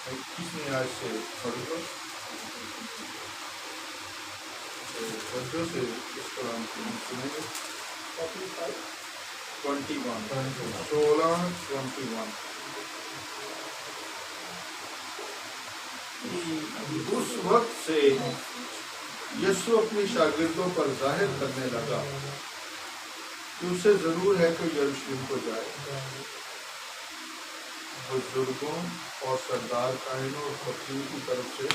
21 آیت سے پڑھ لو، توجہ سے اس کلام کو ہم سنیں گے۔ 16:21 اس وقت سے یسوع اپنے شاگردوں پر ظاہر کرنے لگا کہ اسے ضرور ہے کہ یروشلم کو جائے، بزرگوں اور سردار کاہنوں اور فقیروں کی طرف سے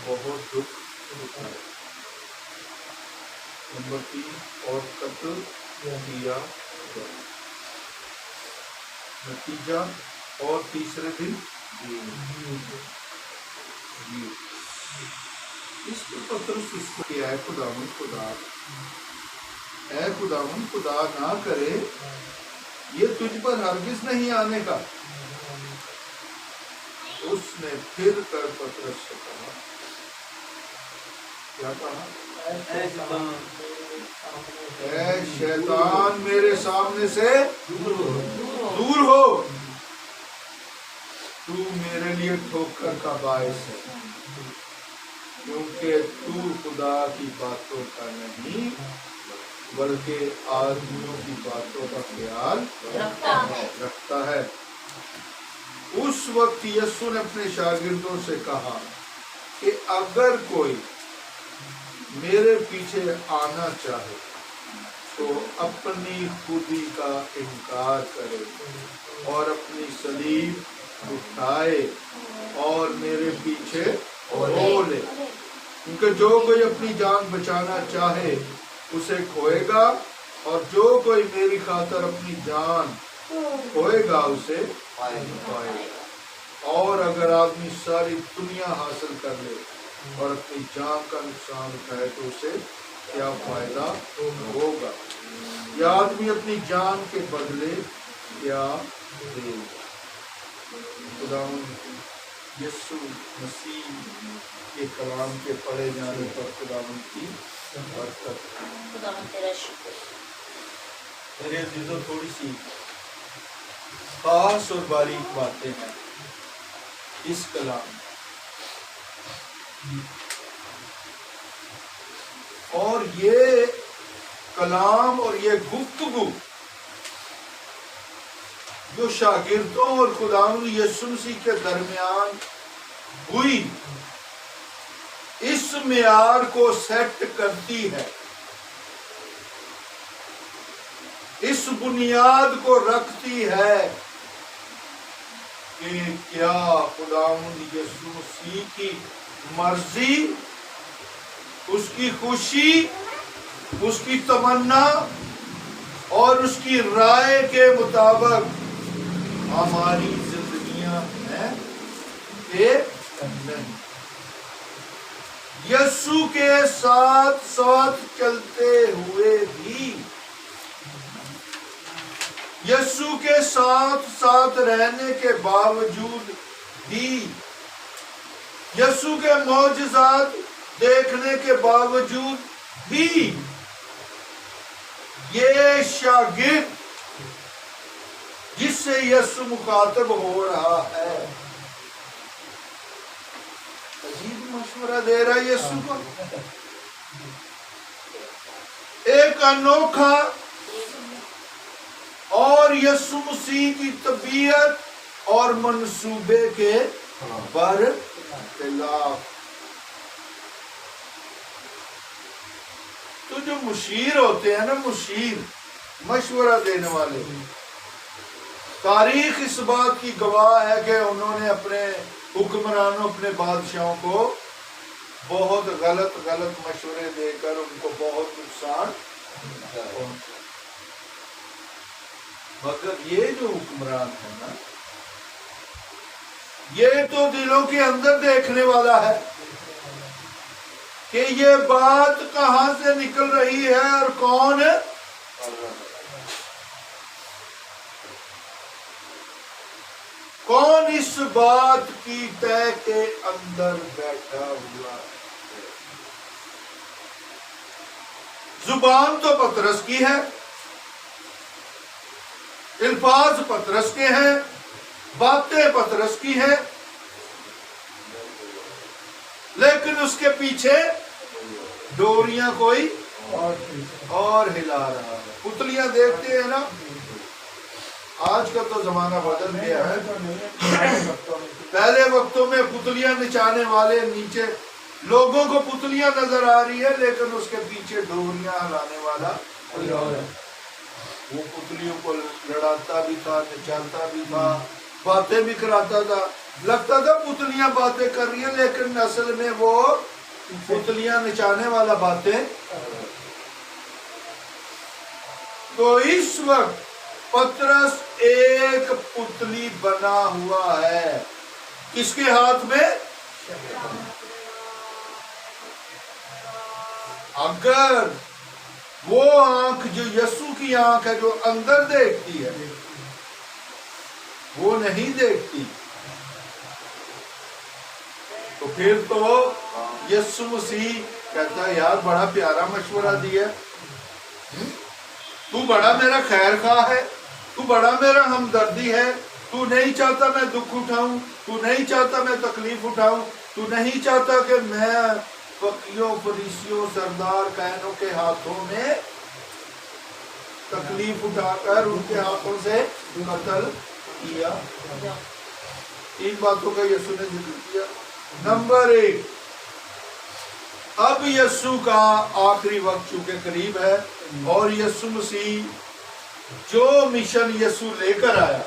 بہت دکھ اٹھائے۔ نمبر 3، اور قتل کیا گیا۔ نتیجہ، اور تیسرے دن جی۔ اس پر پترس اس کو کہ اے خداوند خدا نہ کرے یہ تجھ پر ہرگز نہیں آنے کا۔ اس نے پھر کر پترس سے کہا، کیا کہا؟ اے شیطان میرے سامنے سے دور ہو، تو میرے لیے ٹھوکر کا باعث ہے، کیونکہ تو خدا کی باتوں کا نہیں بلکہ آدمیوں کی باتوں کا خیال رکھتا ہے۔ اس وقت یسوع نے اپنے شاگردوں سے کہا کہ اگر کوئی میرے پیچھے آنا چاہے تو اپنی خودی کا انکار کرے اور اپنی صلیب اٹھائے اور میرے پیچھے ہو لے، کیونکہ جو کوئی اپنی جان بچانا چاہے اسے کھوئے گا، اور جو کوئی میری خاطر اپنی جان کھوئے گا اسے پائے گا۔ اور اگر آدمی ساری دنیا حاصل کر لے اور اپنی جان کا نقصان اٹھائے تو اسے کیا فائدہ ہوگا؟ یہ آدمی اپنی جان کے بدلے کیا دے گا؟ خداوند یسوع مسیح کے کلام کے پڑھے جانے پر خداوند کی برکت۔ خداوند تیرا شکر۔ میرے عزیزوں، تھوڑی سی خاص اور باریک باتیں ہیں اس کلام میں، اور یہ کلام اور یہ گفتگو جو شاگردوں اور خداوند یسوع مسیح کے درمیان ہوئی، اس معیار کو سیٹ کرتی ہے، اس بنیاد کو رکھتی ہے کہ کیا خداوند یسوع مسیح کی مرضی، اس کی خوشی، اس کی تمنا اور اس کی رائے کے مطابق ہماری زندگیاں ہیں کہ نہیں۔ یسوع کے ساتھ ساتھ چلتے ہوئے بھی، یسوع کے ساتھ ساتھ رہنے کے باوجود بھی، یسوع کے معجزات دیکھنے کے باوجود بھی، یہ شاگرد جس سے یسوع مخاطب ہو رہا ہے عجیب مشورہ دے رہا ہے یسوع کو، ایک انوکھا اور یسوع مسیح کی طبیعت اور منصوبے کے برخلاف۔ تو جو مشیر ہوتے ہیں نا، مشیر، مشورہ دینے والے، تاریخ اس بات کی گواہ ہے کہ انہوں نے اپنے حکمرانوں، اپنے بادشاہوں کو بہت غلط مشورے دے کر ان کو بہت نقصان پہنچا۔ مگر یہ جو حکمران ہے نا، یہ تو دلوں کے اندر دیکھنے والا ہے کہ یہ بات کہاں سے نکل رہی ہے اور کون اس بات کی تہ کے اندر بیٹھا ہوا ہے۔ زبان تو پطرس کی ہے، الفاظ پطرس کے ہیں، باتیں پطرس کی ہیں، لیکن اس کے پیچھے ڈوریاں کوئی اور ہلا رہا ہے. پتلیاں دیکھتے ہیں نا, آج کا تو زمانہ بدل گیا ہے. پہلے وقتوں میں پتلیاں نچانے والے نیچے لوگوں کو پتلیاں نظر آ رہی ہے, لیکن اس کے پیچھے ڈوریاں ہلانے والا کوئی اور ہے. وہ پتلیوں کو لڑاتا بھی تھا, نچالتا بھی تھا, باتیں بھی کراتا تھا. لگتا تھا پتلیاں باتیں کر رہی ہیں, لیکن اصل میں وہ پتلیاں نچانے والا باتیں. تو اس وقت پترس ایک پتلی بنا ہوا ہے. کس کے ہاتھ میں؟ اگر وہ آنکھ جو یسوع کی آنکھ ہے, جو اندر دیکھتی ہے, وہ نہیں دیکھتی, تو پھر تو یسوع مسیح کہتا ہے یار بڑا پیارا مشورہ دیا, تو بڑا میرا خیر خواہ ہے, تو بڑا میرا ہمدردی ہے, تو نہیں چاہتا میں دکھ اٹھاؤں, تو نہیں چاہتا میں تکلیف اٹھاؤں, تو نہیں چاہتا کہ میں فقیوں, فریسیوں, سردار, کہنوں کے ہاتھوں میں تکلیف اٹھا کر ان کے ہاتھوں سے قتل کیا. تین باتوں کا یسوع نے ذکر کیا. نمبر 1, اب یسوع کا آخری وقت چونکہ قریب ہے, اور یسوع مسیح جو مشن یسوع لے کر آیا,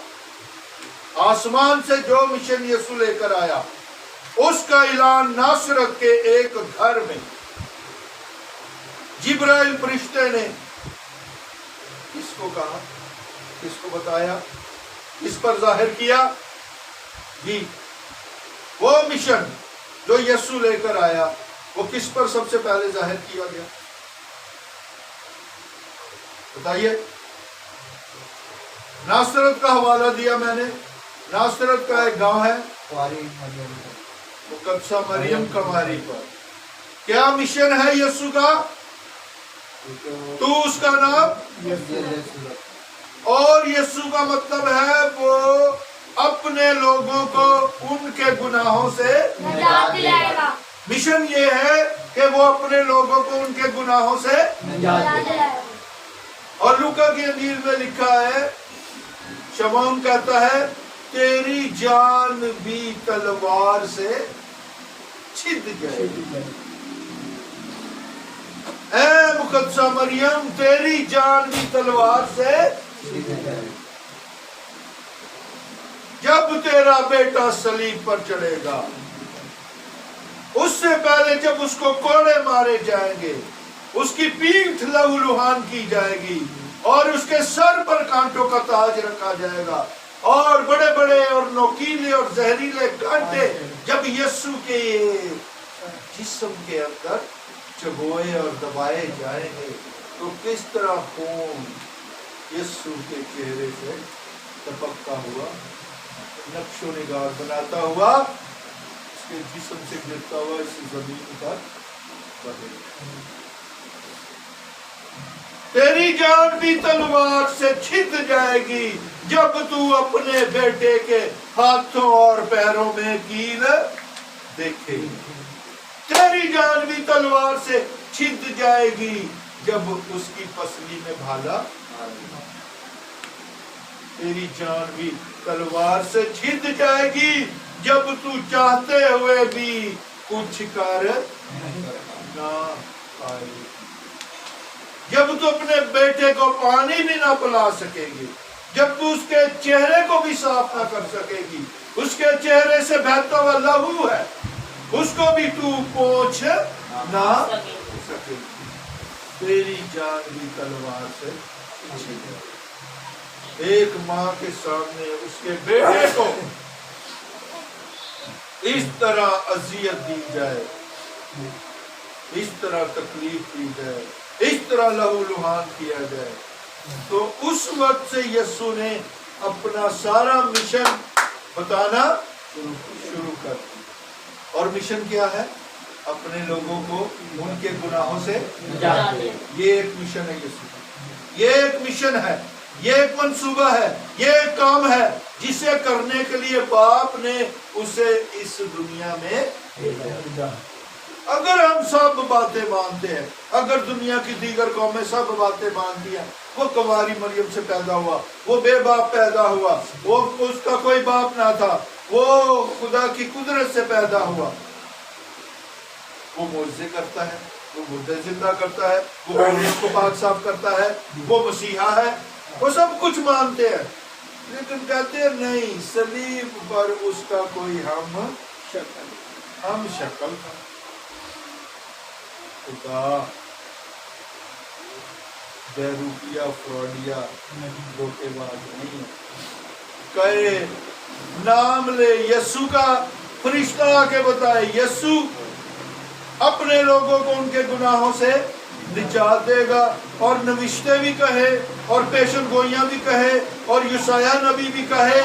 آسمان سے جو مشن یسوع لے کر آیا, اس کا اعلان ناصرت کے ایک گھر میں جبرائیل فرشتے نے کس کو کہا, کس کو بتایا, کس پر ظاہر کیا؟ جی, وہ مشن جو یسوع لے کر آیا وہ کس پر سب سے پہلے ظاہر کیا گیا؟ بتائیے. ناصرت کا حوالہ دیا میں نے. ناصرت کا ایک گاؤں ہے مقدسہ مریم کماری پر. کیا مشن ہے یسوع کا؟ تو اس کا نام, اور یسوع کا مطلب ہے وہ اپنے لوگوں کو ان کے گناہوں سے نجات دلائے گا. مشن یہ ہے کہ وہ اپنے لوگوں کو ان کے گناہوں سے نجات دلائے. اور لوکا کی انجیل میں لکھا ہے, شمعون کہتا ہے تیری جان بھی تلوار سے چھد جائے. اے مقدسہ مریم, تیری جان بھی تلوار سے چھد جائے جب تیرا بیٹا صلیب پر چڑھے گا. اس سے پہلے جب اس کو کوڑے مارے جائیں گے, اس کی پیٹھ لہو لہان کی جائے گی, اور اس کے سر پر کانٹوں کا تاج رکھا جائے گا, اور بڑے بڑے اور نوکیلے اور زہریلے کانٹے جب یسوع کے جسم کے اندر چبوئے اور دبائے جائیں گے, تو کس طرح خون یسوع کے چہرے سے ٹپکتا ہوا, نقش و نگار بناتا ہوا, اس کے جسم سے گرتا ہوا اس زمین پر بہے. تیری جان بھی تلوار سے چھد جائے گی جب تو اپنے بیٹے کے ہاتھوں اور پیروں میں کیل دیکھے گی. تیری جان بھی تلوار سے چھد جائے گی جب اس کی پسلی میں بھالا. تیری جان بھی تلوار سے چھد جائے گی جب تو چاہتے ہوئے بھی کچھ کر نہ پائے. جب تو اپنے بیٹے کو پانی بھی نہ پلا سکے گی, جب تو اس کے چہرے کو بھی صاف نہ کر سکے گی, اس کے چہرے سے بہتا ہوا لہو ہے, اس کو بھی تو پوچھ نہ سکے گی. تیری جان بھی تلوار سے چھد جائے. ایک ماں کے سامنے اس کے بیٹے کو اس طرح اذیت دی جائے, اس طرح تکلیف دی جائے, اس طرح لہو لہان کیا جائے, تو اس وقت سے یسوع نے اپنا سارا مشن بتانا شروع کر دیا. اور مشن کیا ہے؟ اپنے لوگوں کو ان کے گناہوں سے نجات دے. یہ ایک مشن ہے یسوع کا, یہ ایک مشن ہے, یہ ایک منصوبہ ہے, یہ ایک کام ہے جسے کرنے کے لیے باپ نے اسے اس دنیا میں بھیجا. اگر ہم سب باتیں مانتے ہیں، اگر دنیا کی دیگر قومیں سب باتیں مانتی ہیں، وہ کنواری مریم سے پیدا ہوا، وہ بے باپ پیدا ہوا، وہ اس کا کوئی باپ نہ تھا، وہ خدا کی قدرت سے پیدا ہوا، وہ معجزے کرتا ہے، وہ مردے زندہ کرتا ہے، وہ مردے کو پاک صاف کرتا ہے، وہ مسیحا ہے، وہ سب کچھ مانتے ہیں، لیکن کہتے ہیں نہیں، صلیب پر اس کا کوئی ہم شکل تھا۔ خدا بیروپیہ فراڈیا دھوکے باز نہیں ہے۔ کہے نام لے یسوع کا، فرشتہ آ کے بتائے یسوع اپنے لوگوں کو ان کے گناہوں سے نجات دے گا، اور نوشتے بھی کہے اور پیشن گوئیاں بھی کہے اور یسایہ نبی بھی کہے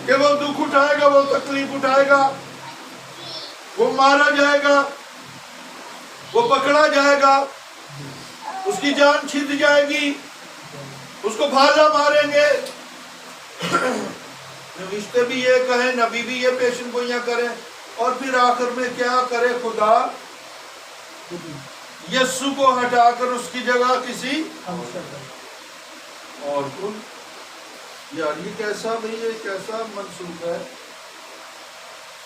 کہ وہ دکھ اٹھائے گا، وہ تکلیف اٹھائے گا، وہ مارا جائے گا، وہ پکڑا جائے گا، اس کی جان چھن جائے گی، اس کو بھالا ماریں گے۔ نوشتے بھی یہ کہیں، نبی بھی یہ پیشن گوئیاں کریں، اور پھر آخر میں کیا کرے خدا؟ یسوع کو ہٹا کر اس کی جگہ کسی اور کو۔ یار یہ کیسا بھئی، یہ کیسا منسوخ ہے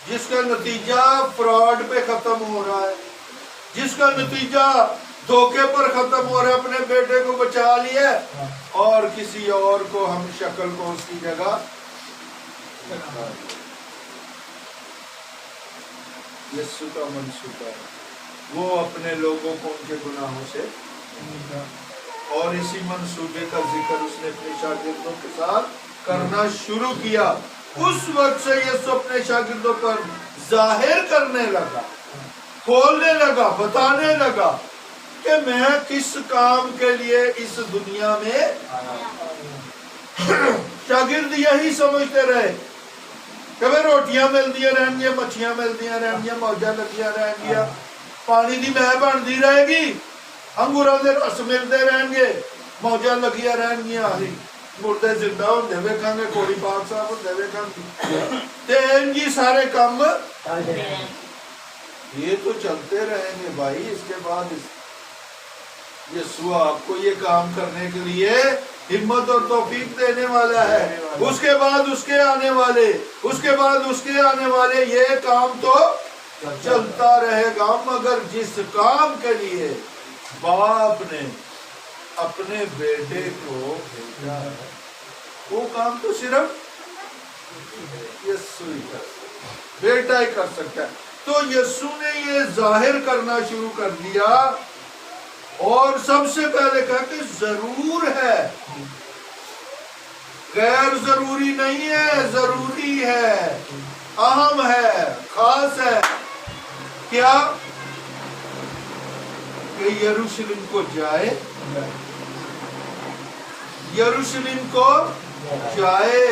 جس کا نتیجہ فراڈ پہ ختم ہو رہا ہے، جس کا نتیجہ دھوکے پر ختم ہو رہا ہے۔ اپنے بیٹے کو بچا لیا اور کسی اور کو ہم شکل کو اس کی جگہ رکھا۔ یسوع کا منصوبہ ہے وہ اپنے لوگوں کو ان کے گناہوں سے، اور اسی منصوبے کا ذکر اس نے اپنے شاگردوں کے ساتھ کرنا شروع کیا۔ اس وقت سے یسوع اپنے شاگردوں پر ظاہر کرنے لگا، کھولنے لگا، بتانے لگا کہ میں کس کام کے لیے اس دنیا میں شاگرد یہی سمجھتے رہے کہ میں روٹیاں ملدیاں رہن گیا، مچھیاں ملدیاں رہن گیا، موجاں لگیاں رہن گیا، پانی دی مہ بنتی رہے گی، انگوراں دے رس ملتے رہن گے، موجاں لگیاں رہن گیا، مردے زندہ ہوندے ویکھاں گے، کوڑی پاک صاحب ہوندے ویکھاں گے، تے انجی سارے کام یہ تو چلتے رہیں گے بھائی۔ اس کے بعد یسوع آپ کو یہ کام کرنے کے لیے ہمت اور توفیق دینے والا ہے۔ اس کے بعد اس کے آنے والے، اس کے بعد اس کے آنے والے، یہ کام تو چلتا رہے گا، مگر جس کام کے لیے باپ نے اپنے بیٹے کو بھیجا ہے وہ کام تو صرف یسوع ہی کر سکتا ہے، بیٹا ہی کر سکتا ہے۔ تو یسوع نے یہ ظاہر کرنا شروع کر دیا، اور سب سے پہلے کہا کہ ضرور ہے، غیر ضروری نہیں ہے، ضروری ہے، اہم ہے، خاص ہے۔ کیا کہ یروشلم کو جائے، یروشلم کو جائے،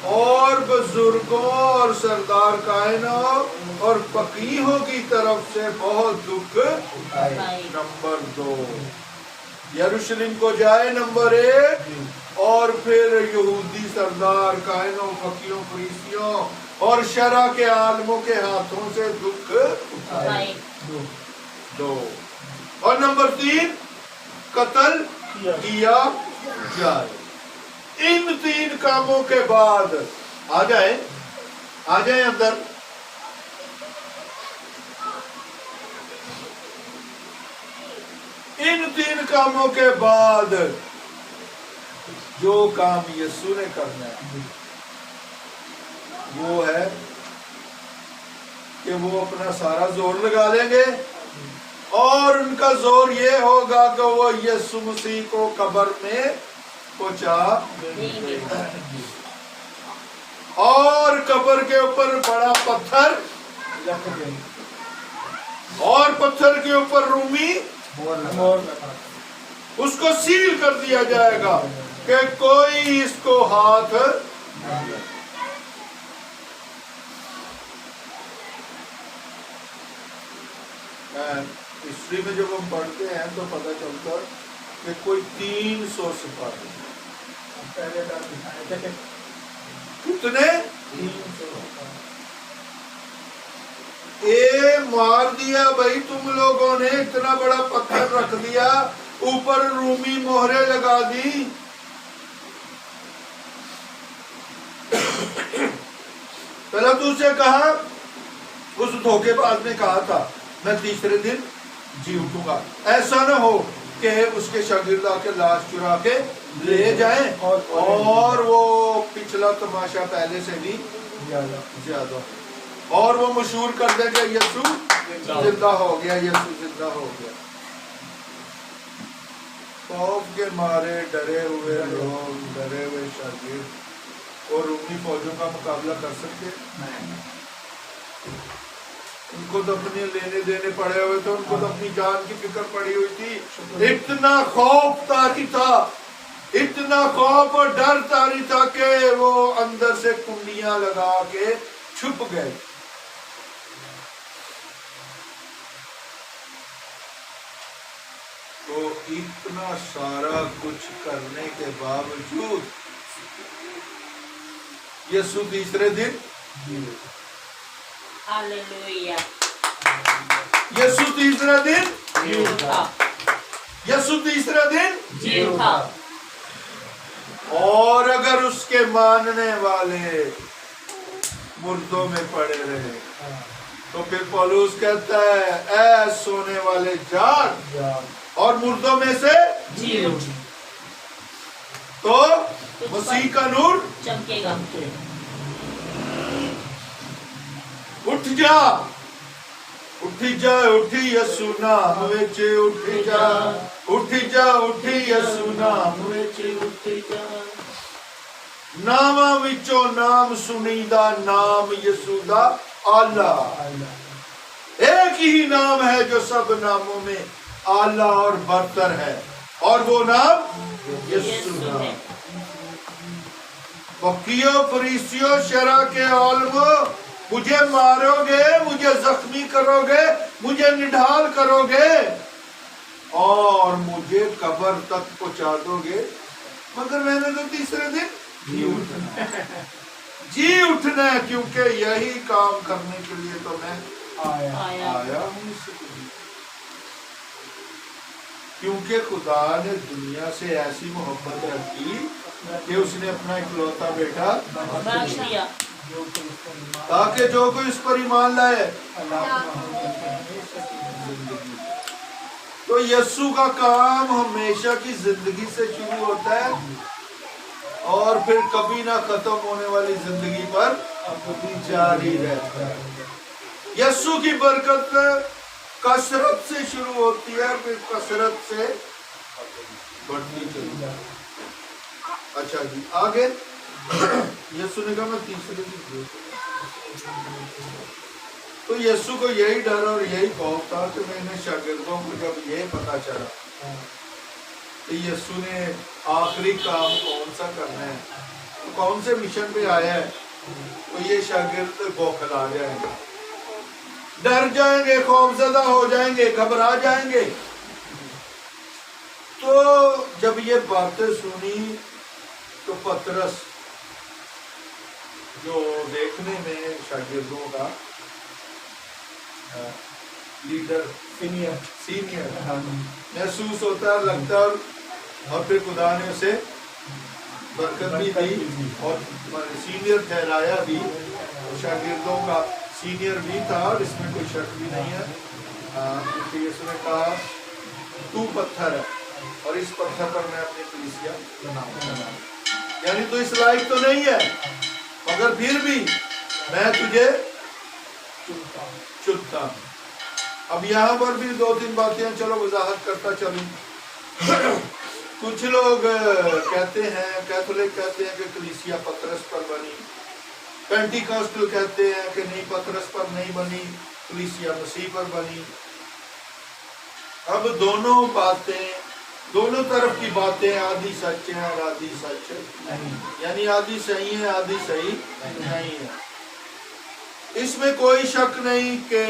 اور بزرگوں اور سردار کائنوں اور فقیہوں کی طرف سے بہت دکھ اٹھائے۔ نمبر 2 یروشلم کو جائے، نمبر 1، اور پھر یہودی سردار کائنوں، فقیہوں، فریسیوں اور شرع کے عالموں کے ہاتھوں سے دکھ اٹھائے۔ 2 اور نمبر 3 قتل کیا جائے۔ ان 3 کاموں کے بعد آ جائیں اندر۔ ان 3 کاموں کے بعد جو کام یسوع نے کرنا ہے وہ ہے کہ وہ اپنا سارا زور لگا لیں گے، اور ان کا زور یہ ہوگا کہ وہ یسوع مسیح کو قبر میں پہنچا دیں گے، اور قبر کے اوپر بڑا پتھر رکھ دیں گے، اور پتھر کے اوپر رومی اس کو سیل کر دیا جائے گا کہ کوئی اس کو ہاتھ ہسٹری میں جب ہم پڑھتے ہیں تو پتہ چلتا کہ کوئی 300 سپاہی، کتنے؟ 300۔ मार दिया भाई तुम लोगों ने, इतना बड़ा पत्थर रख दिया, ऊपर रूमी मोहरे लगा दी। पहले तो उसे कहा, उस धोखेबाज ने कहा था मैं तीसरे दिन जी उठूंगा। ऐसा ना हो कि उसके शागिर्द आके लाश चुरा के ले जाएं और वो पिछला तमाशा पहले से भी ज्यादा, और वो मशहूर कर देंगे यीशु जिंदा हो गया, यीशु जिंदा हो गया। खौफ के मारे डरे हुए लोग, डरे हुए शागिर्द और रूमी फौजों का मुकाबला कर सकते? उनको तो अपने लेने देने पड़े हुए थे, उनको तो अपनी जान की फिक्र पड़ी हुई थी। इतना खौफ तारी था, इतना खौफ और डर तारी था कि वो अंदर से कुंडियां लगा के छुप गए। तो इतना सारा कुछ करने के बावजूद यीशु तीसरे दिन, हालेलुया, यीशु तीसरे दिन, जी उठा, यीशु तीसरे दिन जी उठा। और अगर उसके मानने वाले मुर्दों में पड़े रहे तो फिर पौलुस कहता है ऐ सोने वाले जाग और मुर्दों में से जी उठ, तो मसीह का नूर चमकेगा। उठ जा, उठी जा, उठी यीशु नाम विच उठी जा, उठी जा, उठी यीशु नाम विच उठी जा। नामां विचों नाम सुनीदा नाम यीशु दा आला। एक ही नाम है जो सब नामों में आला और बरतर है, और वो नाम यीशु नाम। बकियो फरीसियो शरा के आलमो, मुझे मारोगे, मुझे जख्मी करोगे, मुझे निढाल करोगे और मुझे कब्र तक पहुंचा दोगे, मगर मैंने तो तीसरे दिन जी उठना है। जी उठना है, क्योंकि यही काम करने के लिए तो मैं आया हूं। क्योंकि खुदा ने दुनिया से ऐसी मोहब्बत रखी कि उसने अपना इकलौता बेटा बख्श दिया, ताकि जो कोई इस पर ईमान लाए। तो यीशु का काम हमेशा की जिंदगी से शुरू होता है और फिर कभी ना खत्म होने वाली जिंदगी पर जारी रहता है। यीशु की बरकत कसरत से शुरू होती है, फिर कसरत से बढ़ती चलती है। अच्छा जी, आगे यीशु ने कहा मैं तीसरे दिन। तो यीशु को यही डर और यही खौफ था कि मैंने शागिर्दों को जब ये पता चला तो यीशु ने आखिरी काम कौन सा करना है, तो कौन से मिशन पे आया है, तो ये शागिर्द बौखला जाएंगे, डर जाएंगे, खौफजदा हो जाएंगे, घबरा जाएंगे। तो जब ये बातें सुनी तो पतरस, जो देखने में शागिर्दों का लीडर सीनियर महसूस होता है, लगता है, और फिर खुदा ने उसे बरकत भी दी और सीनियर ठहराया भी, शागिर्दों का सीनियर भी था, और इसमें कोई शक भी नहीं है। क्योंकि यीशु ने कहा तू पत्थर है और इस पत्थर पर मैं अपनी कलीसिया बनाऊंगा। यानी तो इस लायक तो नहीं है, मगर फिर भी मैं तुझे चुनता हूं। अब यहाँ पर भी दो तीन बातें चलो वजाहत करता चलूं। कुछ लोग कहते हैं, कैथोलिक कहते हैं कि कलीसिया पतरस पर बनी, पेंटिकॉस्टल कहते हैं कि नहीं पतरस पर नहीं बनी, कलीसिया मसीह पर बनी। अब दोनों बातें, दोनों तरफ की बातें आधी सच है और आधी सच नहीं, यानी आधी सही है आधी सही नहीं है। इसमें कोई शक नहीं कि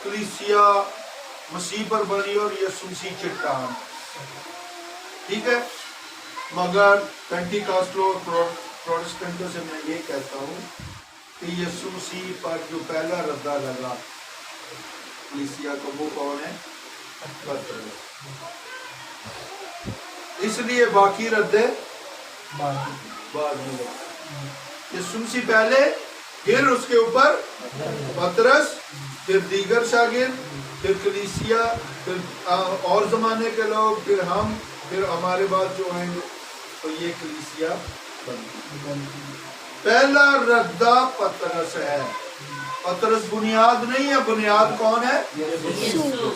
कलीसिया मसीह पर बनी और यीशु मसीह चट्टान, ठीक है। मगर पेंटिकॉस्टल और प्रोटेस्टेंटों से मैं ये कहता हूँ कि यीशु मसीह पर जो पहला रद्दा लगा कलीसिया का वो कौन है? पतरस। इसलिए बाकी रद्दे बाद में लगे। यीशु मसीह पहले, फिर उसके ऊपर पतरस, फिर दीगर शागिर्द, फिर कलीसिया, फिर और जमाने के लोग, फिर हम, फिर हमारे बाद जो आएंगे, तो ये कलीसिया बनती। पहला रद्दा पतरस है। पतरस बुनियाद नहीं है, बुनियाद कौन है? यीशु।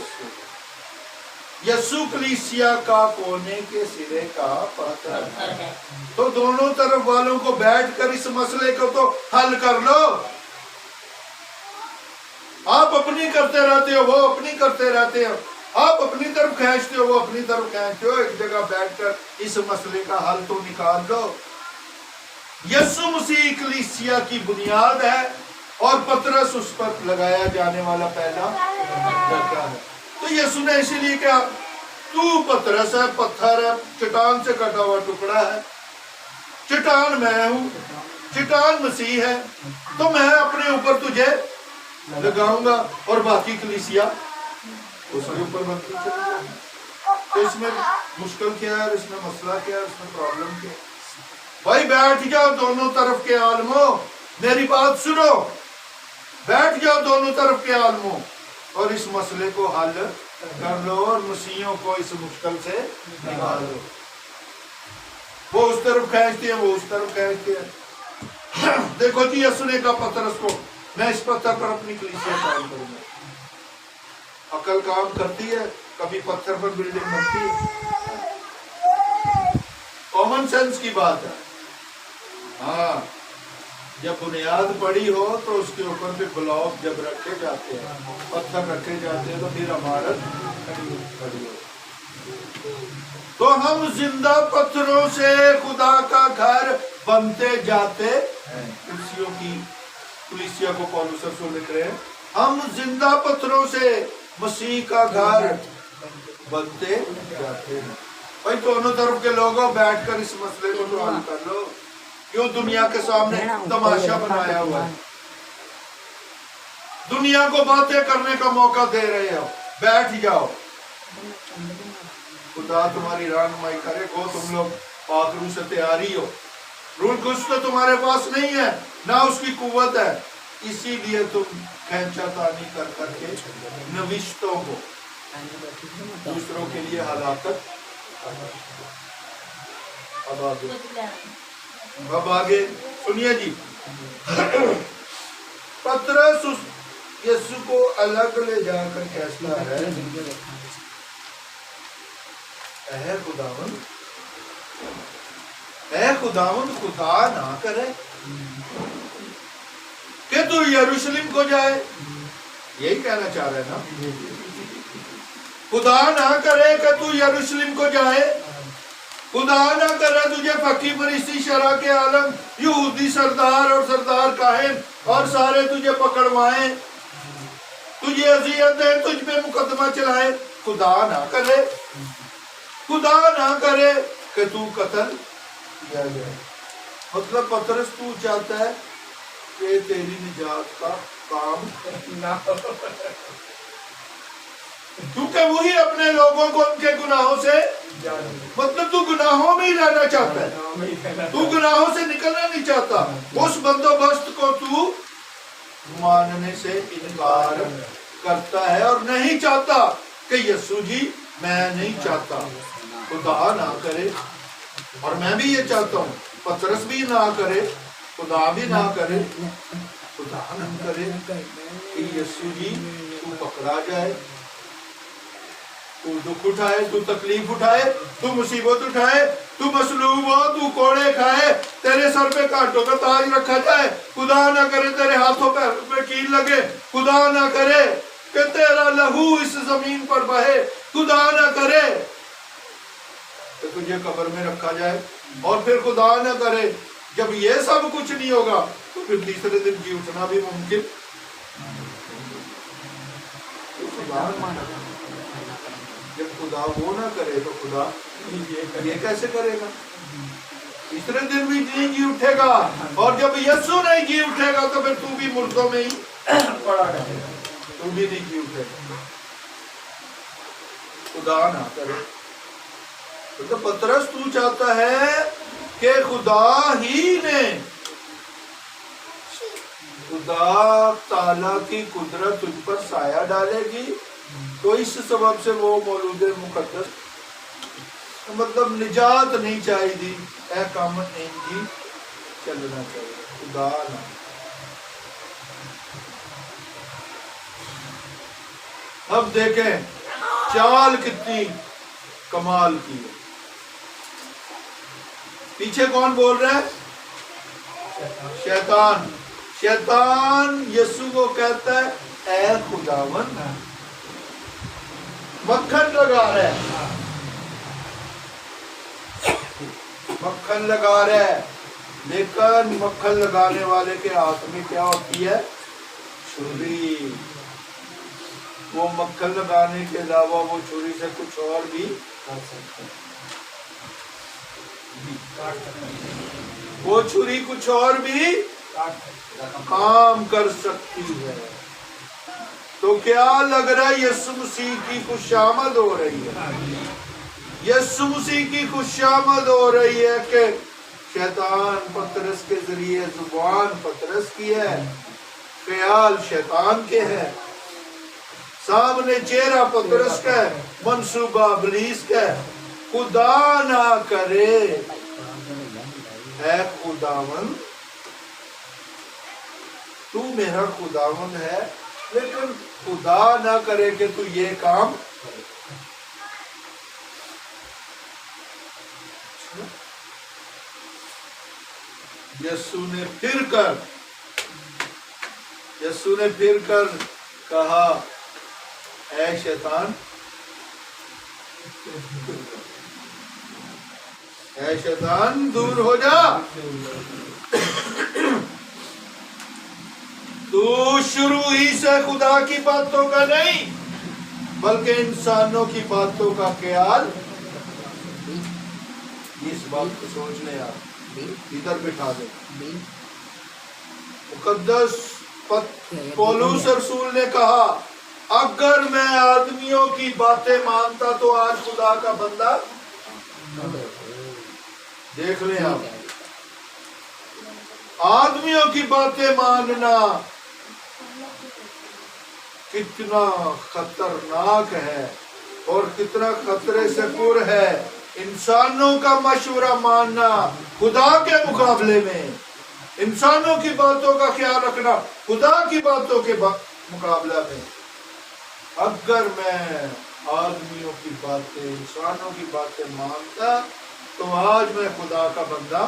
यीशु कलीसिया का कोने के सिरे का पत्थर है। पत्थर है। तो दोनों तरफ वालों को बैठकर इस मसले को तो हल कर लो। आप अपनी करते रहते हो, वो अपनी करते रहते हो, आप अपनी तरफ खींचते हो, वो अपनी तरफ खींचते हो। एक जगह बैठकर इस मसले का हल तो निकाल दो। यीशु मसीह कलीसिया की बुनियाद है और पतरस उस पर लगाया जाने वाला पहला धक्का है। तो यीशु ने इसीलिए कहा, तू पतरस है, पत्थर है, चट्टान से कटा हुआ टुकड़ा है। चट्टान मैं हूं, चट्टान मसीह है, तो मैं अपने ऊपर तुझे लगाऊंगा और बाकी कलीसिया उसके ऊपर बनती चली जाएगी। तो इसमें मुश्किल क्या है, इसमें मसला क्या है, इसमें प्रॉब्लम क्या है? भाई बैठ जाओ दोनों तरफ के आलमों, मेरी बात सुनो, बैठ जाओ दोनों तरफ के आलमों और इस मसले को हल कर लो और मसीहों को इस मुश्किल से निकाल लो। वो उस तरफ खींचते हैं, वो उस तरफ खींचते हैं। देखो जी, यीशु ने कहा पतरस को, मैं इस पत्थर पर अपनी कलीसिया कायम करूंगा। अकल काम करती है, कभी पत्थर पर बिल्डिंग बनती है, कॉमन सेंस की बात है। हाँ, जब बुनियाद पड़ी हो तो उसके ऊपर भी ब्लॉक जब रखे जाते हैं, पत्थर रखे जाते हैं, तो फिर इमारत खड़ी हो। तो हम जिंदा पत्थरों से खुदा का घर बनते जाते हैं। कलीसिया को पौलुस रसूल लिख रहे हैं, हम जिंदा पत्थरों से मसीह का घर बनते जाते हैं। भाई दोनों तरफ के लोगों बैठकर इस मसले को तो हल कर लो। क्यों दुनिया के सामने तमाशा बनाया हुआ है? दुनिया को बातें करने का मौका दे रहे हो, बैठ जाओ। खुदा तुम्हारी रहनुमाई करे, वो तुम लोग पाक रूह से तैयारी हो। रूह कुछ तो तुम्हारे पास नहीं है, ना उसकी कुव्वत है, इसीलिए तुम खींचातानी कर करके नविश्तों को दूसरों के लिए हलाकत। अब आगे सुनिए जी। पतरस उस यीशु को अलग ले जाकर कहता है, ऐ खुदावंद, ऐ खुदावंद, खुदा ना करे कि तू यरूशलेम को जाए। यही कहना चाह रहे हैं ना, खुदा ना करे कि तू यरूशलेम को जाए, खुदा ना करे तुझे फकी फरीसी शरा के आलम यहूदी सरदार और सरदार काहिन और सारे तुझे पकड़वाएं, तुझे अजियत दें, तुझ पे मुकदमा चलाए। खुदा ना करे, खुदा ना करे कि तू कत्ल किया जाए। मतलब पतरस तू चाहता है कि तेरी निजात का काम ना हो, क्योंकि वही अपने लोगों को उनके गुनाहों से, मतलब तू गुनाहों में ही रहना चाहता है, तू गुनाहों से निकलना नहीं चाहता। उस बंदोबस्त को तू मानने से इनकार करता है और नहीं चाहता कि यीशु जी मैं नहीं चाहता, खुदा ना करे। और मैं भी ये चाहता हूँ, पतरस भी ना करे, खुदा भी ना करे, खुदा ना करे कि यीशु जी तू पकड़ा जाए, तू दुख उठाए, तू तकलीफ उठाए, तू मुसीबत उठाए, तू मसलूब हो, तू कोड़े खाए, तेरे सर पे कांटों का ताज रखा जाए, खुदा ना करे तेरे हाथों पे कील लगे, खुदा ना करे कि तेरा लहू इस जमीन पर बहे, खुदा ना करे कि तुझे कब्र में रखा जाए। और फिर खुदा ना करे जब ये सब कुछ नहीं होगा तो फिर तीसरे दिन जी उठना भी मुमकिन। जब खुदा वो ना करे तो खुदा ये कैसे करेगा? तीसरे दिन भी नहीं जी उठेगा, और जब यीशु नहीं जी उठेगा तो फिर तू भी मुर्दों में ही पड़ा रहेगा। تو بھی نہیں کی اٹھے گا. خدا نہ کرے. تو پترس تو چاہتا ہے کہ خدا تعالیٰ کی قدرت تجھ پر سایہ ڈالے گی، تو اس سبب سے وہ مولود مقدس مطلب نجات نہیں چاہیے، اے کام نہیں چلنا چاہیے. خدا نہ. اب دیکھیں چال کتنی کمال کی ہے. پیچھے کون بول رہا ہے؟ شیطان. شیطان یسوع کو کہتا ہے اے خداوند، مکھن لگا رہا ہے، مکھن لگا رہا ہے، لیکن مکھن لگانے والے کے ہاتھ میں کیا ہوتی ہے؟ چھری. وہ مکھن لگانے کے علاوہ وہ چھری سے کچھ اور بھی کر سکتا ہے. وہ چھری کچھ اور بھی کام کر سکتی ہے. تو کیا لگ رہا ہے یسوع مسیح کی خوشامد ہو رہی ہے. یسوع مسیح کی خوشامد ہو رہی ہے کہ شیطان پترس کے ذریعے، زبان پترس کی ہے، خیال شیطان کے ہے، سامنے چہرہ پترس کا ہے، منصوبہ ابلیس کا ہے. خدا نہ کرے اے خداوند، تو میرا خداوند ہے، لیکن خدا نہ کرے کہ تو یہ کام کرے. یسوع نے پھر کر کہا اے شیطان، اے شیطان دور ہو جا. تو شروع ہی سے خدا کی باتوں کا نہیں بلکہ انسانوں کی باتوں کا خیال. اس بات کو سوچ لیں آپ، ادھر بٹھا دیں. مقدس پولس رسول نے کہا اگر میں آدمیوں کی باتیں مانتا تو آج خدا کا بندہ. دیکھ لیں آپ، آدمیوں کی باتیں ماننا کتنا خطرناک ہے اور کتنا خطرے سے پر ہے. انسانوں کا مشورہ ماننا خدا کے مقابلے میں، انسانوں کی باتوں کا خیال رکھنا خدا کی باتوں کے مقابلہ میں. اگر میں آدمیوں کی باتیں، انسانوں کی باتیں مانتا تو آج میں خدا کا بندہ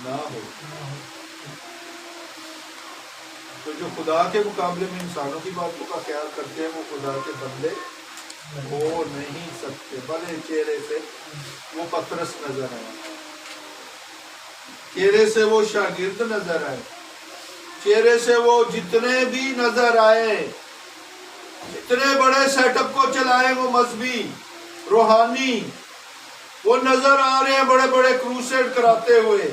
نہ ہو. تو جو خدا کے مقابلے میں انسانوں کی باتوں کا خیال کرتے ہیں وہ خدا کے بندے ہو نہیں سکتے. بھلے چہرے سے وہ پترس نظر آئے، چہرے سے وہ شاگرد نظر آئے، چہرے سے وہ جتنے بھی نظر آئے، اتنے بڑے سیٹ اپ کو چلائے وہ مذہبی روحانی، وہ نظر آ رہے ہیں بڑے بڑے کروسیڈ کراتے ہوئے.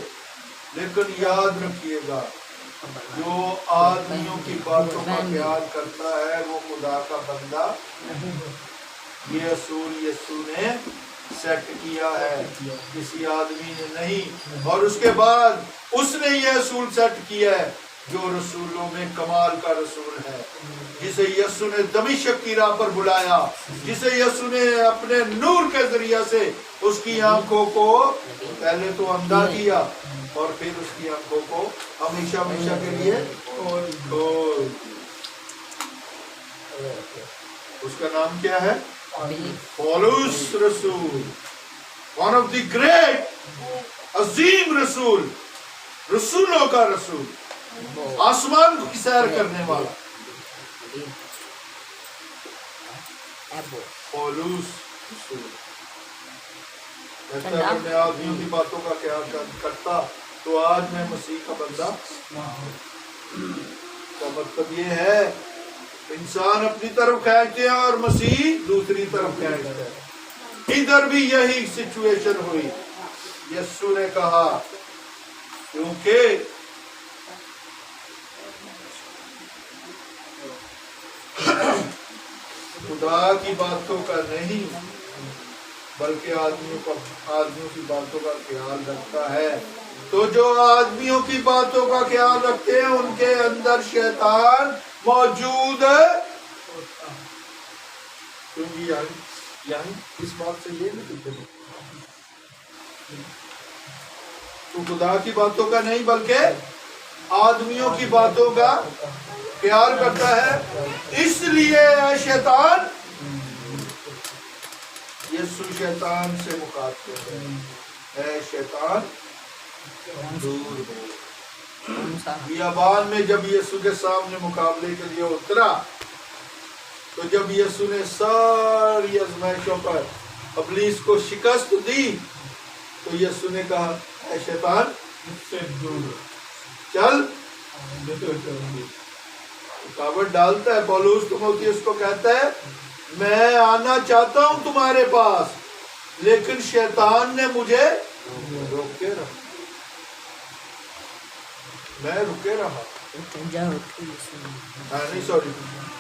لیکن یاد رکھیے گا جو آدمیوں کی باتوں کا خیال کرتا ہے وہ خدا کا بندہ. یہ اصول یسوع نے سیٹ کیا ہے، کسی آدمی نے نہیں. اور اس کے بعد اس نے یہ اصول سیٹ کیا ہے جو رسولوں میں کمال کا رسول ہے، جسے یسوع نے دمشق کی راہ پر بلایا، جسے یسوع نے اپنے نور کے ذریعے سے اس کی آنکھوں کو پہلے تو اندھا کیا اور پھر اس کی آنکھوں کو ہمیشہ ہمیشہ کے لیے کھول. اس کا نام کیا ہے؟ پولس رسول. ون آف دی گریٹ، عظیم رسول، رسولوں کا رسول، آسمان کی سیر کرنے والا پولس رسول. اگر میں آدمیوں کی باتوں کا خیال کرتا تو آج میں مسیح کا بندہ. کا مطلب یہ ہے انسان اپنی طرف کھینچتے ہیں اور مسیح دوسری طرف کھینچتا ہے. ادھر بھی یہی سچویشن ہوئی. یسوع نے کہا کیونکہ खुदा की बातों का नहीं बल्कि आदमियों की बातों का ख्याल रखता है। तो जो आदमियों की बातों का ख्याल रखते हैं उनके अंदर शैतान मौजूद क्योंकि यानी इस बात से ये नहीं तो खुदा की बातों का नहीं बल्कि आदमियों की बातों का ख्याल करता है। इसलिए शैतान यीशु शैतान से मुखातिब है शैतान दूर हो। बियाबान में जब यीशु के सामने मुकाबले के लिए उतरा तो जब यीशु ने सारी आजमाइशों पर इब्लीस को शिकस्त दी तो यीशु ने कहा ऐ शैतान मुझसे दूर चल। रुकावट डालता है पौलुस तीमुथियुस को कहता है मैं आना चाहता हूं तुम्हारे पास लेकिन शैतान ने मुझे रोके रहा। मैं रुके रहा नहीं सॉरी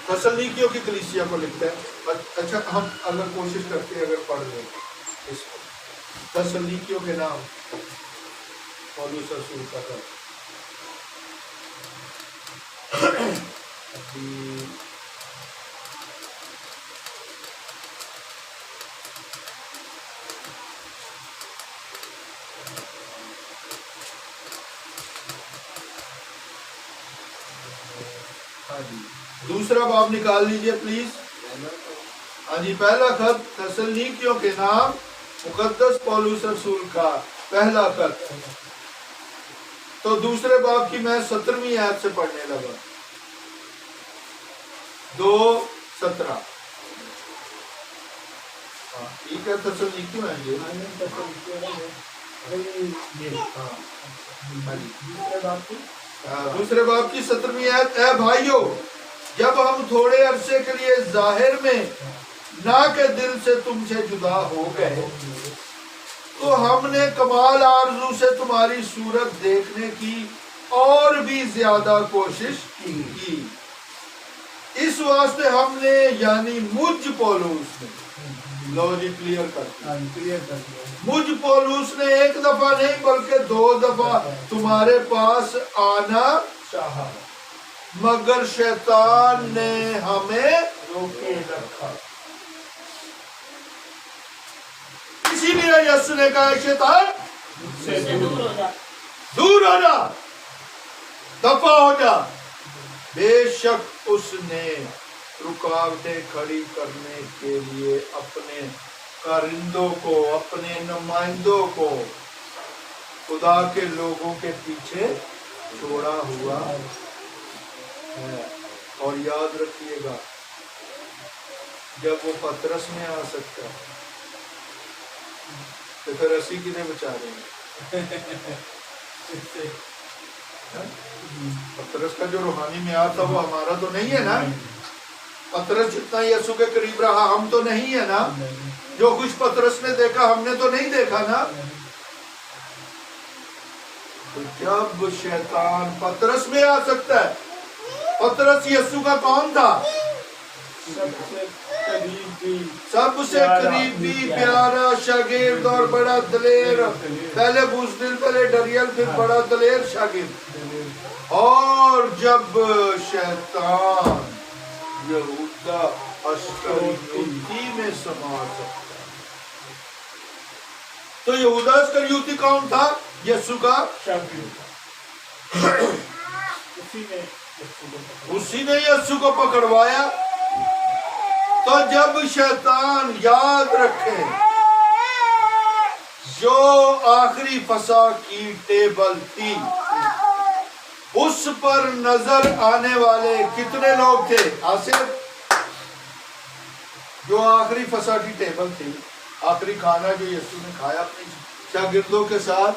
थस्सलुनीकियों की कलीसिया को लिखता है। अच्छा हम अगर कोशिश करते हैं अगर पढ़ लें इसको थस्सलुनीकियों के नाम पौलुस रसूल का दूसरा बाब निकाल लीजिए प्लीज। हाँ जी पहला खत थस्सलुनीकियों के नाम मुकद्दस पौलुस रसूल का पहला खत तो दूसरे बाब की मैं 17वीं आयत से पढ़ने लगा 2:17। ठीक है थस्सलुनीकियों है दूसरे बाब की 17वीं आयत। ऐ भाइयों जब हम थोड़े अरसे के लिए जाहिर में ना के दिल से तुमसे जुदा हो गए तो हमने कमाल आरज़ू से तुम्हारी सूरत देखने की और भी ज्यादा कोशिश की। इस वास्ते हमने यानी मुझ पौलुस ने लो जी क्लियर कर मुझ पौलुस ने एक दफा नहीं बल्कि 2 दफा तुम्हारे पास आना चाहा मगर शैतान ने हमें रोके रखा। इसीलिए यीशु ने कहा शैतान से दूर हो जा दफा हो जा। बेशक उसने रुकावटें खड़ी करने के लिए अपने कारिंदों को अपने नुमाइंदों को खुदा के लोगों के पीछे छोड़ा हुआ है। और याद रखिएगा जब वो पतरस में आ सकता है तो फिर असी किन्हें बचा रहे पतरस का जो रूहानी म्यार था वो हमारा तो नहीं है ना। पतरस जितना यीशु के करीब रहा हम तो नहीं है ना। जो कुछ पतरस ने देखा हमने तो नहीं देखा ना। तो जब शैतान पतरस में आ सकता है पतरस यीशु का कौन था सबसे करीबी प्यारा शागिर्द और बड़ा दलेर। पहले बुज़दिल पहले डरियल फिर बड़ा दलेर शागिर्द। और जब शैतान यहूदा अस्करियोती में समा सकता तो यहूदा अस्करियोती कौन था यीशु का शागिर्द। उसी ने यीशु को पकड़वाया। तो जब शैतान याद रखे जो आखिरी फसा की टेबल थी उस पर नजर आने वाले कितने लोग थे आसिफ। जो आखिरी फसा की टेबल थी आखिरी खाना जो यीशु ने खाया अपने शागिर्दों के साथ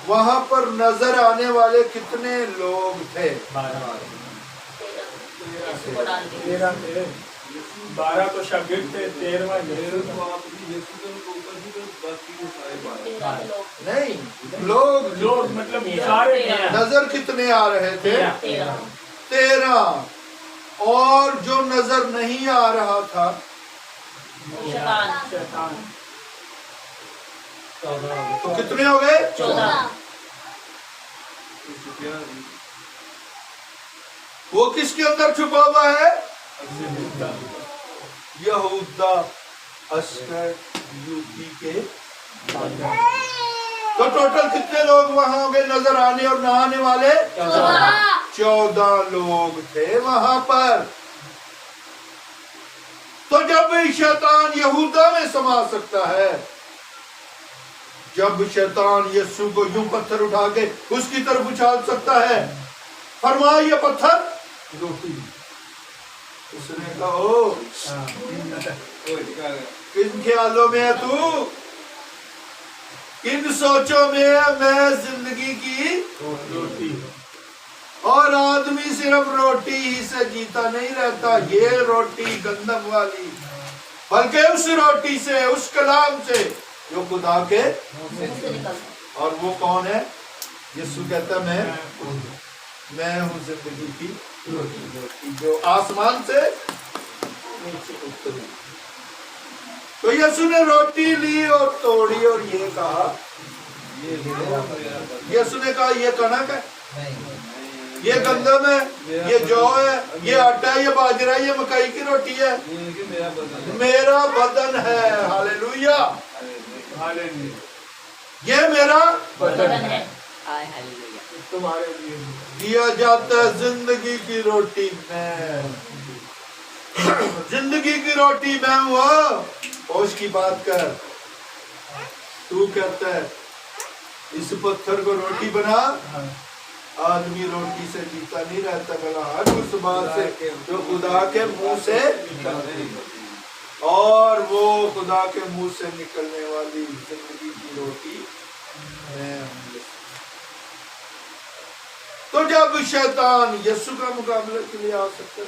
वहां पर नजर आने वाले कितने लोग थे 12 तो शागिर्द थे 13वां नहीं लोग मतलब सारे नजर कितने आ रहे थे 13 और जो नजर नहीं आ रहा था शैतान शैतान तो कितने हो गए? 14 वो किसके अंदर छुपा हुआ है? यहूदा अस्कर यूपी के। तो टोटल कितने लोग वहां होंगे नजर आने और ना आने वाले? 14 लोग थे वहां पर। तो जब शैतान यहूदा में समा सकता है, जब शैतान यीशु को यूं पत्थर उठा के उसकी तरफ उछाल सकता है, फरमाया ये पत्थर रोटी। उसने कहा ओ किन ख्यालों में है तू, किन सोचों में है? मैं जिंदगी की रोटी और आदमी सिर्फ रोटी ही से जीता नहीं रहता। ये रोटी गंदम वाली, बल्कि उस रोटी से, उस कलाम से जो खुदा के। और वो कौन है? यीशु कहता मैं हूँ जिंदगी की रोटी जो आसमान से नीचे उतरी। तो यीशु ने रोटी ली और तोड़ी और ये कहा, यीशु ने कहा ये कणक है, ये गंदम है, ये जौ है, ये आटा है, ये बाजरा है, ये मकई की रोटी है, मेरा बदन है। हालेलुया, ये मेरा बदन है। तुम्हारे लिए दिया जाता है जिंदगी की रोटी। मैं जिंदगी की रोटी मैं हूँ। होश की बात कर। तू कहता है इस पत्थर को रोटी बना। आदमी रोटी से जीता नहीं रहता, बला हर उस बात से जो खुदा के मुंह से, और वो खुदा के मुंह से निकलने वाली जिंदगी की रोटी मैं हूँ। तो जब शैतान यीशु का मुकाबले के लिए आ सकता है,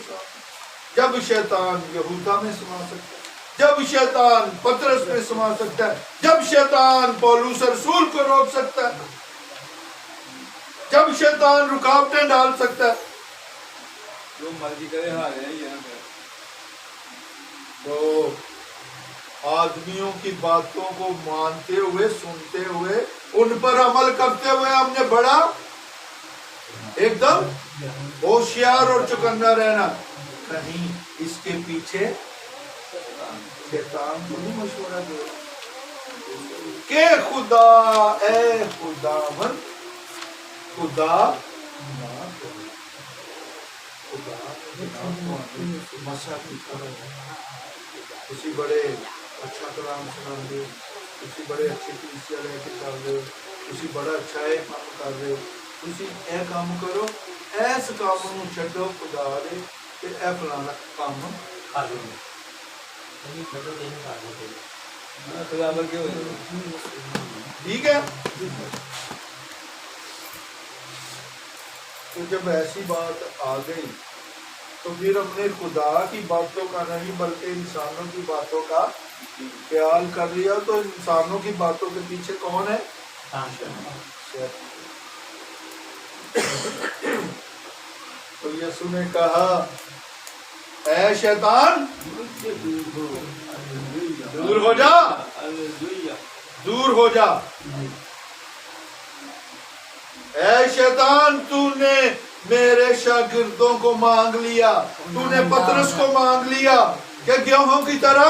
जब शैतान यहूदा में समा सकता है, जब शैतान पतरस में समा सकता है, जब शैतान पौलुस रसूल को रोक सकता है, जब शैतान रुकावटें डाल सकता है, जो मर्जी करे हारे हैं ये ना। तो आदमियों की बातों को मानते हुए, सुनते हुए, उन पर अमल करते हुए हमने बड़ा एकदम होशियार और चौकन्ना रहना। कहीं इसके पीछे शैतान को नहीं मशवरा दे के खुदा ए खुदावन खुदा किसी बड़े अच्छा कलाम सुना दे, किसी बड़े अच्छे कलीसिया लेके चल रहे हो, किसी बड़ा अच्छा है काम कर रहे हो, किसी ए काम करो, ऐस काम नूं छड्डो खुदा दे ते ए फलाना काम कर लो। ठीक है। तो जब ऐसी बात आ गई तो फिर हमने खुदा की बातों का नहीं बल्कि इंसानों की बातों का ख्याल कर लिया। तो इंसानों की बातों के पीछे कौन है? तो यीशु ने कहा ऐ शैतान दूर हो जा, दूर हो जा। ऐ शैतान तूने मेरे शागिर्दों को मांग लिया, तूने पतरस को मांग लिया कि गेहूं की तरह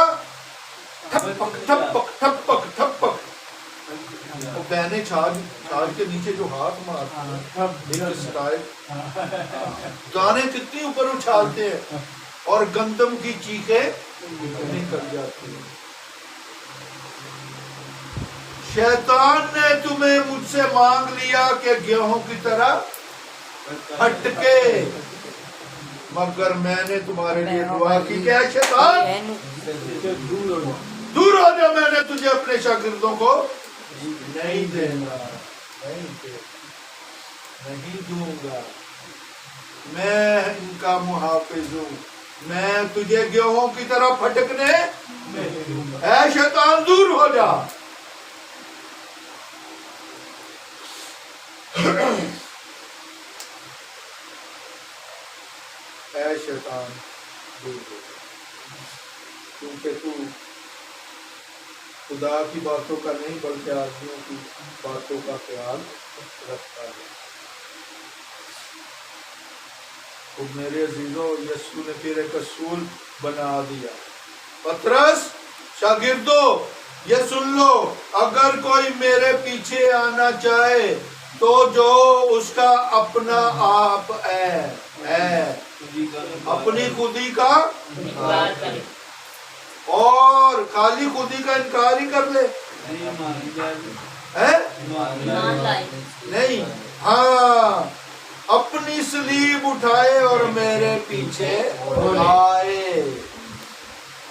ठपक ठपक ठपक ठपक। वो बहने छाछ के नीचे जो हाथ मारते हैं, गाने कितनी ऊपर उछालते हैं और गंदम की चीखें निकल जाती हैं। शैतान ने तुम्हें मुझसे मांग लिया कि गेहूं की तरह हटके, मगर मैंने तुम्हारे लिए दुआ की। क्या शैतान दूर हो जा, मैंने तुझे अपने शागिर्दों को नहीं देना, नहीं दूंगा। मैं इनका मुहाफिज हूँ, मैं तुझे गेहूं की तरह फटकने नहीं दूंगा। ऐ शैतान दूर हो जा। ऐ शैतान दूर हो जा, क्योंकि तू खुदा की बातों का नहीं बल्कि आदमियों की बातों का ख्याल रखता है। तो मेरे अजीजों, यीशु ने फिर एक असूल बना दिया। पतरस, शागिर्दों, ये सुन लो, अगर कोई मेरे पीछे आना चाहे तो जो उसका अपना आप है अपनी खुदी का इनकार करे। और खाली खुदी का इनकार ही कर ले, है ईमान लाए। नहीं, हाँ, अपनी सलीब उठाए और मेरे पीछे आए।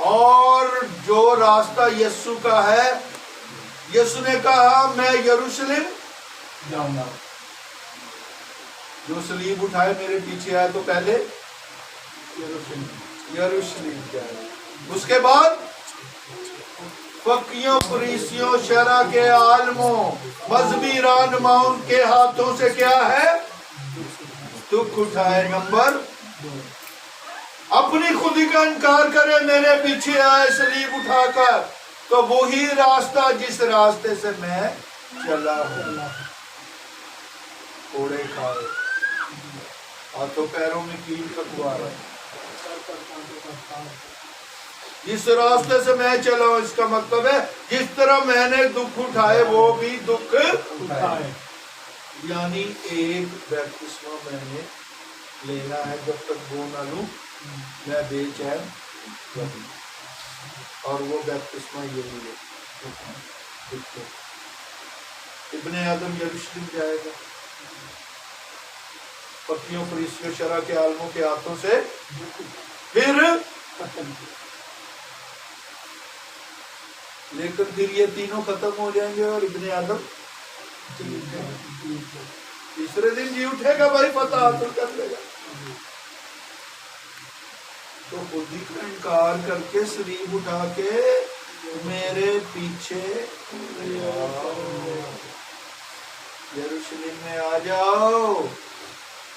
और जो रास्ता यीशु का है, यीशु ने कहा मैं यरूशलेम जाऊंगा। जो सलीब उठाए मेरे पीछे आए तो पहले यरूशलेम जाए, उसके बाद फकीयों, फरीसियों, शरा के आलमों, मजहबी रहनुमाओं के हाथों से क्या है, दुख उठाए। नंबर 2, अपनी खुदी का इनकार करे, मेरे पीछे आए सलीब उठाकर। तो वही रास्ता जिस रास्ते से मैं चला हूं। कोड़े खाए, हाथों पैरों में कील कटवाए, जिस रास्ते से मैं चला हूं, इसका मतलब है जिस तरह मैंने दुख उठाए वो भी दुख उठाए। यानी एक बपतिस्मा मैंने लेना है, जब तक वो ना लूं मैं बेचैन रहूं। और वो बपतिस्मा यही है। इब्ने आदम यरूशलेम जाएगा, फकीयों, फरीसियों, शरा के आलमों के हाथों से फिर, लेकिन फिर ये तीनों खत्म हो जाएंगे और इब्ने आदम तीसरे दिन जी उठेगा, भाई फतह हासिल कर लेगा। तो खुदी का इनकार करके सलीब उठा के मेरे पीछे यरूशलेम में आ जाओ,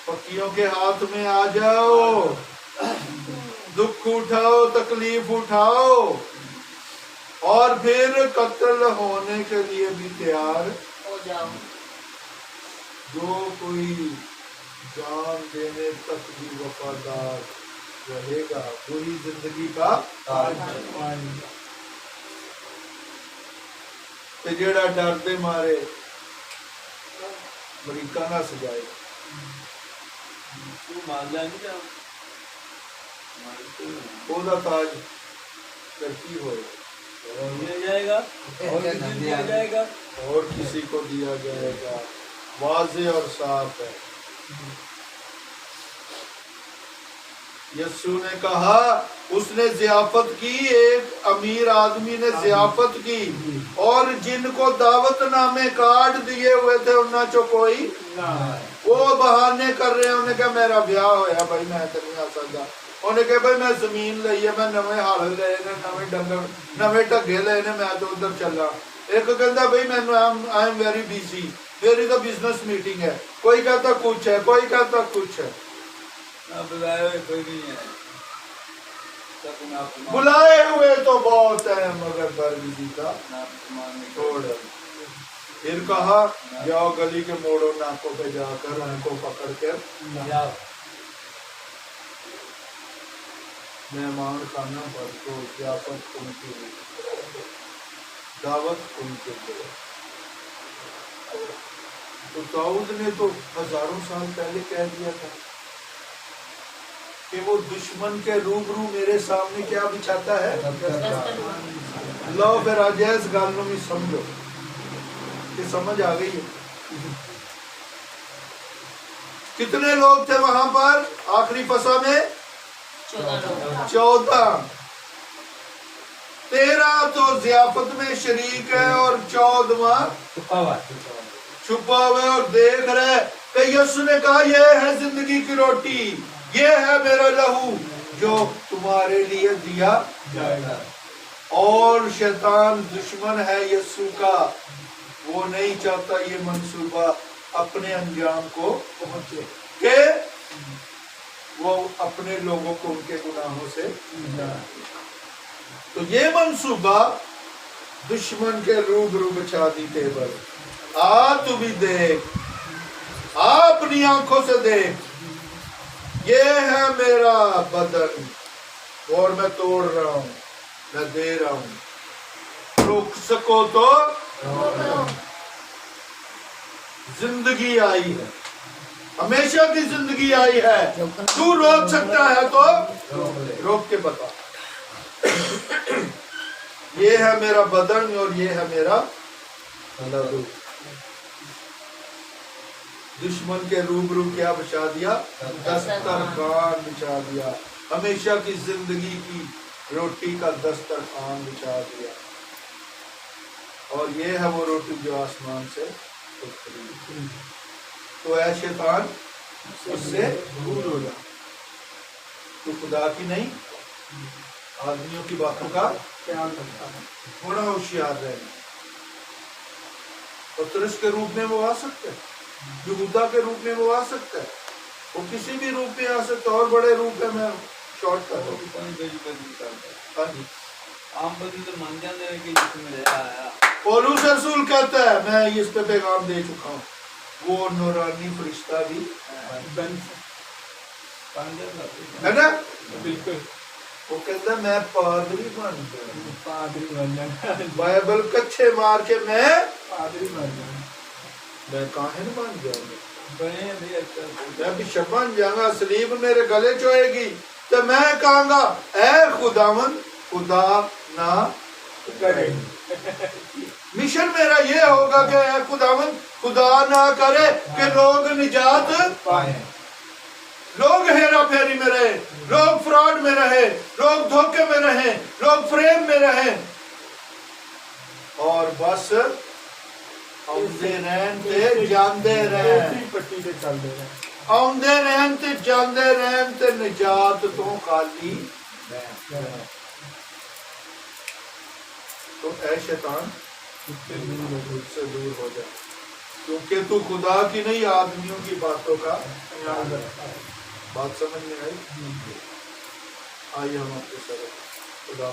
फकीयों के हाथ में आ जाओ, दुख उठाओ, तकलीफ उठाओ, और फिर कत्ल होने के लिए भी तैयार हो जाओ। जो कोई जान देने तक भी वफादार रहेगा पूरी जिंदगी का ते जेड़ा डरते मारे अमरीका ना सजाएगा। तू मान जाएंगे क्या? ओदा ताज तरकीब होएगा दिया जाएगा और किसी को दिया जाएगा। और किसी को दिया जाएगा। वाज़े और साफ है। यीशु ने कहा, उसने ज़ियाफत की, एक अमीर आदमी ने ज़ियाफत की, और जिनको दावत नामे कार्ड दिए हुए थे उन्हें चो कोई वो बहाने कर रहे हैं। उन्हें कहा मेरा ब्याह होया भाई मैं तो नहीं आ सकता। उन्हें कहा भाई मैं जमीन ली है, मैं नवे हाल ले नवे डंगर नवे ढगे ले मैं तो उधर चला। एक कहता भाई मैं आई एम वेरी बिजी, मेरी तो बिजनेस मीटिंग है। कोई कहता कुछ है, कोई कहता कुछ है। बुलाए हुए कोई नहीं है, बुलाए हुए तो बहुत है मगर दरबिजी का छोड़। फिर कहा जाओ गली के मोड़ों नाकों पे जाकर उनको पकड़ कर मेहमान खाना पर तो ज़ियाफत उनके लिए, दावत उनके लिए। तो दाऊद ने तो हजारों साल पहले कह दिया था कि वो दुश्मन के रूबरू मेरे सामने क्या बिछाता है। लो फिर आज इस गल नूं भी समझो कि समझ आ गई है। कितने लोग थे वहां पर आखिरी फसा में? 14। 13 तो ज़ियाफत में शरीक है और 14वां छुपा हुआ है और देख रहे कि यीशु ने कहा यह है जिंदगी की रोटी, ये है मेरा लहू जो तुम्हारे लिए दिया जाएगा। और शैतान दुश्मन है यीशु का, वो नहीं चाहता ये मंसूबा अपने अंजाम को पहुंचे कि वो अपने लोगों को उनके गुनाहों से। तो ये मंसूबा दुश्मन के रूबरू बिछा दी टेबल। आ तू भी देख, आ अपनी आंखों से देख, ये है मेरा बदन और मैं तोड़ रहा हूं, मैं दे रहा हूं। रोक सको तो जिंदगी आई है, हमेशा की जिंदगी आई है। तू रोक सकता है तो रोक के बता। ये है मेरा बदन और ये है मेरा लहू। दुश्मन के रूबरू क्या बिछा दिया? दस्तरखान बिछा दिया। हमेशा की जिंदगी की रोटी का दस्तरखान बिछा दिया। और ये है वो रोटी जो आसमान से उतरी। तो ऐ शैतान, उससे दूर हो जा। तू खुदा की नहीं, आदमियों की बातों का ख्याल रखता है। थोड़ा होशियार रहना। पतरस के रूप में वो आ सकता है, यहूदा के रूप में वो आ सकता है, वो किसी भी रूप में आ सकता है। और बड़े रूप है, मैं शॉर्ट कर रहा हूँ। हाँ जी, आम बंदी तो मान जाने कि जिसमें आया पौलुस रसूल कहता है, मैं इस पे पैगाम दे चुका हूँ। वो नूरानी फरिश्ता भी है ना। बिल्कुल वो कहता है मैं पादरी बन गया, पादरी बन जाना, बाइबल कच्चे मार के मैं पादरी बन जाना। मैं काहिन बन जाऊंगा, बने भी अच्छा मैं बिशप बन जाऊंगा, सलीब मेरे गले चोएगी तो मैं कहूंगा ऐ खुदावन खुदा ना करे। मिशन मेरा ये होगा कि ऐ खुदावन खुदा ना करे कि लोग निजात पाए लोग हेरा फेरी में रहे, लोग फ्रॉड में रहे, लोग धोखे में रहे, लोग फ्रेम में रहे और बस आउंदे रहन ते जांदे रहन, पट्टी पे चल दे रहे आउंदे रहन ते जांदे रहन ते निजात तो खाली रहन। तो ऐ शैतान उससे दूर हो जा, क्योंकि तू खुदा की नहीं आदमियों की बातों का ख्याल रखता है। बात समझ में आई? आइए हम आपके साथ खुदा